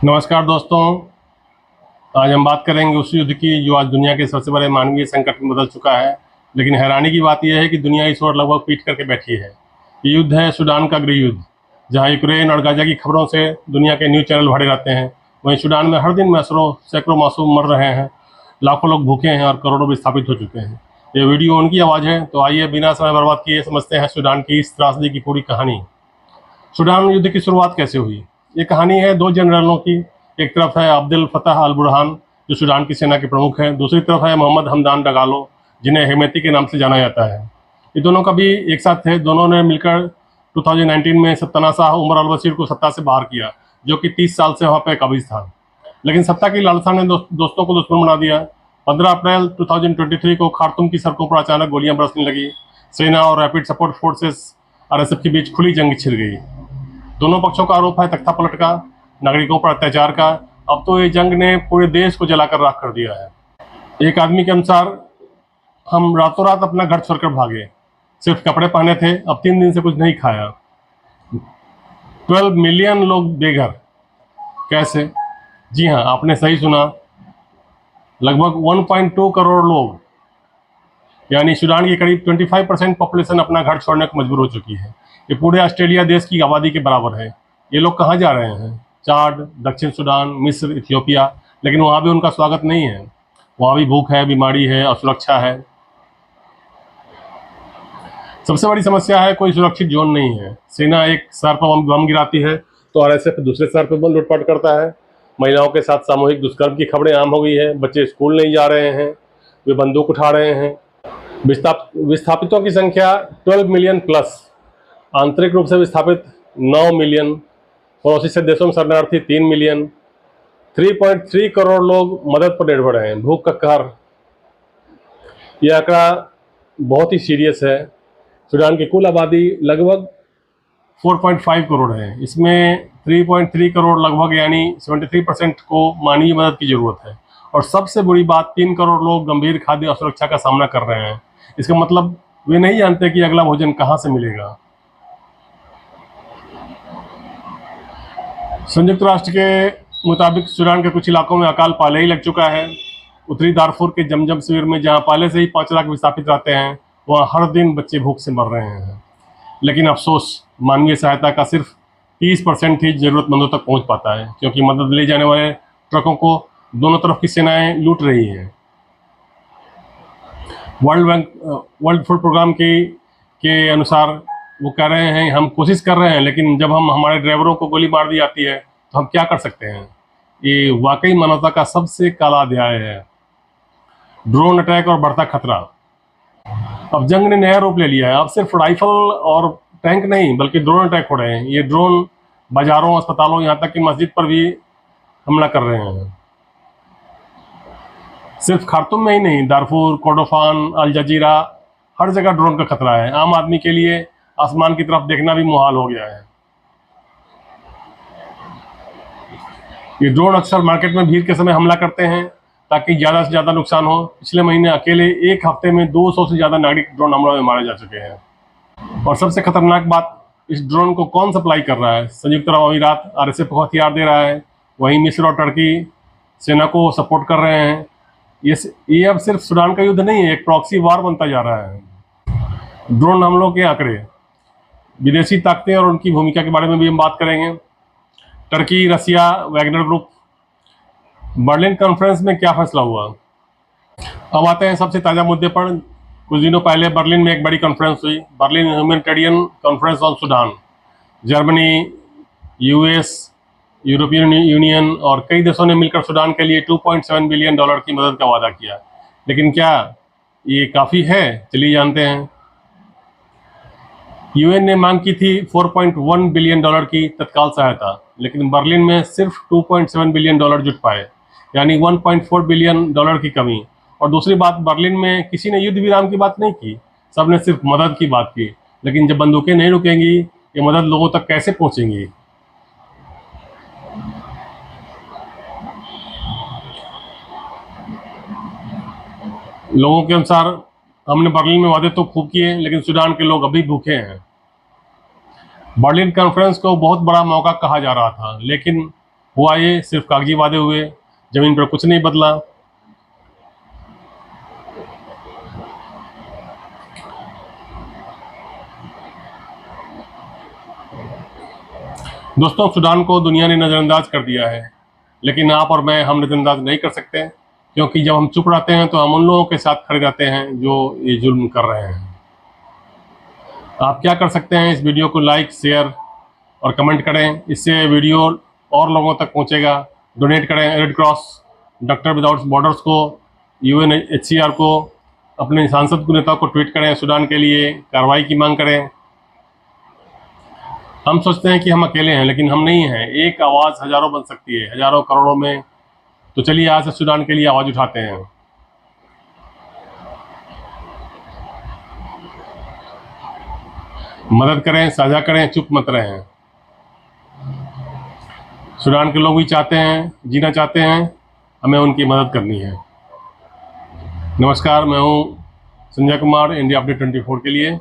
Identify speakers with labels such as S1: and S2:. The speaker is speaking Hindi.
S1: नमस्कार दोस्तों। आज हम बात करेंगे उस युद्ध की जो आज दुनिया के सबसे बड़े मानवीय संकट में बदल चुका है। लेकिन हैरानी की बात यह है कि दुनिया इस ओर लगभग पीट करके बैठी है। ये युद्ध है सूडान का गृह युद्ध, जहां यूक्रेन और गाजा की खबरों से दुनिया के न्यूज़ चैनल भरे रहते हैं। वहीं सूडान में हर दिन सैकड़ों मासूम मर रहे हैं, लाखों लोग भूखे हैं और करोड़ों विस्थापित हो चुके हैं। ये वीडियो उनकी आवाज़ है, तो आइए बिना समय बर्बाद किए समझते हैं सूडान की इस त्रासदी की पूरी कहानी। सूडान युद्ध की शुरुआत कैसे हुई? ये कहानी है दो जनरलों की। एक तरफ है अब्दुल फतह अल बुरहान, जो सूडान की सेना के प्रमुख हैं। दूसरी तरफ है मोहम्मद हमदान डगालो, जिन्हें हेमेती के नाम से जाना जाता है। ये दोनों कभी एक साथ थे। दोनों ने मिलकर 2019 में सत्ताना शाह उमर अल बशीर को सत्ता से बाहर किया, जो कि 30 साल से वहाँ पर काबिज था। लेकिन सत्ता की लालसा ने दोस्तों को दुश्मन बना दिया। 15 अप्रैल 2023 को खार्तूम की सड़कों पर अचानक गोलियां बरसने लगी। सेना और रैपिड सपोर्ट फोर्सेस RSF के बीच खुली जंग छिड़ गई। दोनों पक्षों का आरोप है तख्ता पलट का, नागरिकों पर अत्याचार का। अब तो ये जंग ने पूरे देश को जलाकर राख कर दिया है। एक आदमी के अनुसार, हम रातों रात अपना घर छोड़कर भागे, सिर्फ कपड़े पहने थे, अब 3 दिन से कुछ नहीं खाया। 12 मिलियन लोग बेघर। कैसे? जी हाँ, आपने सही सुना, लगभग 1.2 करोड़ लोग, यानी सूडान की करीब 25% पॉपुलेशन अपना घर छोड़ने को मजबूर हो चुकी है। ये पूरे ऑस्ट्रेलिया देश की आबादी के बराबर है। ये लोग कहाँ जा रहे हैं? चाड, दक्षिण सूडान, मिस्र, इथियोपिया। लेकिन वहाँ भी उनका स्वागत नहीं है। वहाँ भी भूख है, बीमारी है, असुरक्षा है। सबसे बड़ी समस्या है, कोई सुरक्षित जोन नहीं है। सेना एक शहर पर बम गिराती है तो RSF दूसरे शहर पर बम लूटपाट करता है। महिलाओं के साथ सामूहिक दुष्कर्म की खबरें आम हो गई है। बच्चे स्कूल नहीं जा रहे हैं, वे बंदूक उठा रहे हैं। विस्थापितों की संख्या 12 मिलियन प्लस, आंतरिक रूप से विस्थापित 9 मिलियन, पड़ोसी से देशों में शरणार्थी 3 मिलियन, 3.3 करोड़ लोग मदद पर निर्भर हैं। भूख का कहर, यह आंकड़ा बहुत ही सीरियस है। सूडान की कुल आबादी लगभग 4.5 करोड़ है। इसमें 3.3 करोड़ लगभग यानी 73% को मानवीय मदद की जरूरत है। और सबसे बुरी बात, 3 करोड़ लोग गंभीर खाद्य असुरक्षा का सामना कर रहे हैं। इसका मतलब वे नहीं जानते कि अगला भोजन कहाँ से मिलेगा। संयुक्त राष्ट्र के मुताबिक सूडान के कुछ इलाकों में अकाल पहले ही लग चुका है। उत्तरी दारफुर के जमजम शिविर में, जहां पहले से ही 5 लाख विस्थापित रहते हैं, वहां हर दिन बच्चे भूख से मर रहे हैं। लेकिन अफसोस, मानवीय सहायता का सिर्फ 30% ही जरूरतमंदों तक पहुंच पाता है, क्योंकि मदद ले जाने वाले ट्रकों को दोनों तरफ की सेनाएं लूट रही हैं। वर्ल्ड फूड प्रोग्राम के अनुसार वो कह रहे हैं, हम कोशिश कर रहे हैं, लेकिन जब हमारे ड्राइवरों को गोली मार दी जाती है तो हम क्या कर सकते हैं। ये वाकई मानवता का सबसे काला अध्याय है। ड्रोन अटैक और बढ़ता खतरा। अब जंग ने नया रूप ले लिया है। अब सिर्फ राइफल और टैंक नहीं, बल्कि ड्रोन अटैक हो रहे हैं। ये ड्रोन बाजारों, अस्पतालों, यहाँ तक कि मस्जिद पर भी हमला कर रहे हैं। सिर्फ खार्तूम में ही नहीं, दारफुर, कोर्डोफान, अल जजीरा, हर जगह ड्रोन का खतरा है। आम आदमी के लिए आसमान की तरफ देखना भी मुहाल हो गया है। ये ड्रोन अक्सर मार्केट में भीड़ के समय हमला करते हैं ताकि ज़्यादा से ज़्यादा नुकसान हो। पिछले महीने अकेले एक हफ्ते में 200 से ज़्यादा नागरिक ड्रोन हमलों में मारे जा चुके हैं। और सबसे खतरनाक बात, इस ड्रोन को कौन सप्लाई कर रहा है? संयुक्त अरब अमीरात RSF को हथियार दे रहा है। वहीं मिस्र और टर्की सेना को सपोर्ट कर रहे हैं। ये अब सिर्फ सूडान का युद्ध नहीं है, एक प्रॉक्सी वार बनता जा रहा है। ड्रोन हमलों के आंकड़े, विदेशी ताकतें और उनकी भूमिका के बारे में भी हम बात करेंगे। टर्की, रसिया, वैगनर ग्रुप। बर्लिन कॉन्फ्रेंस में क्या फैसला हुआ? अब आते हैं सबसे ताज़ा मुद्दे पर। कुछ दिनों पहले बर्लिन में एक बड़ी कॉन्फ्रेंस हुई, Berlin humanitarian conference on Sudan. Germany, US, European union और कई देशों ने मिलकर सूडान के लिए $2.7 बिलियन की मदद का वादा किया। लेकिन क्या ये काफ़ी है? चलिए जानते हैं। UN ने मांग की थी $4.1 बिलियन की तत्काल सहायता, लेकिन बर्लिन में सिर्फ $2.7 बिलियन जुट पाए, यानी $1.4 बिलियन की कमी। और दूसरी बात, बर्लिन में किसी ने युद्ध विराम की बात नहीं की, सबने सिर्फ मदद की बात की। लेकिन जब बंदूकें नहीं रुकेंगी, ये मदद लोगों तक कैसे पहुंचेंगी? लोगों के अनुसार, हमने बर्लिन में वादे तो खूब किए, लेकिन सूडान के लोग अभी भूखे हैं। बर्लिन कॉन्फ्रेंस को बहुत बड़ा मौका कहा जा रहा था, लेकिन हुआ ये सिर्फ कागजी वादे हुए, ज़मीन पर कुछ नहीं बदला। दोस्तों, सूडान को दुनिया ने नज़रअंदाज कर दिया है, लेकिन आप और मैं हम नज़रअंदाज नहीं कर सकते, क्योंकि जब हम चुप रहते हैं तो हम उन लोगों के साथ खड़े रहते हैं जो ये जुल्म कर रहे हैं। आप क्या कर सकते हैं, इस वीडियो को लाइक, शेयर और कमेंट करें, इससे वीडियो और लोगों तक पहुंचेगा। डोनेट करें red cross, doctor without borders को, UNHCR को, अपने सांसद को, नेता को ट्वीट करें, सूडान के लिए कार्रवाई की मांग करें। हम सोचते हैं कि हम अकेले हैं, लेकिन हम नहीं हैं। एक आवाज़ हज़ारों बन सकती है, हज़ारों करोड़ों में। तो चलिए आज से सूडान के लिए आवाज़ उठाते हैं। मदद करें, साझा करें, चुप मत रहें। सूडान के लोग भी चाहते हैं, जीना चाहते हैं, हमें उनकी मदद करनी है। नमस्कार, मैं हूं संजय कुमार, इंडिया अपडेट 24 के लिए।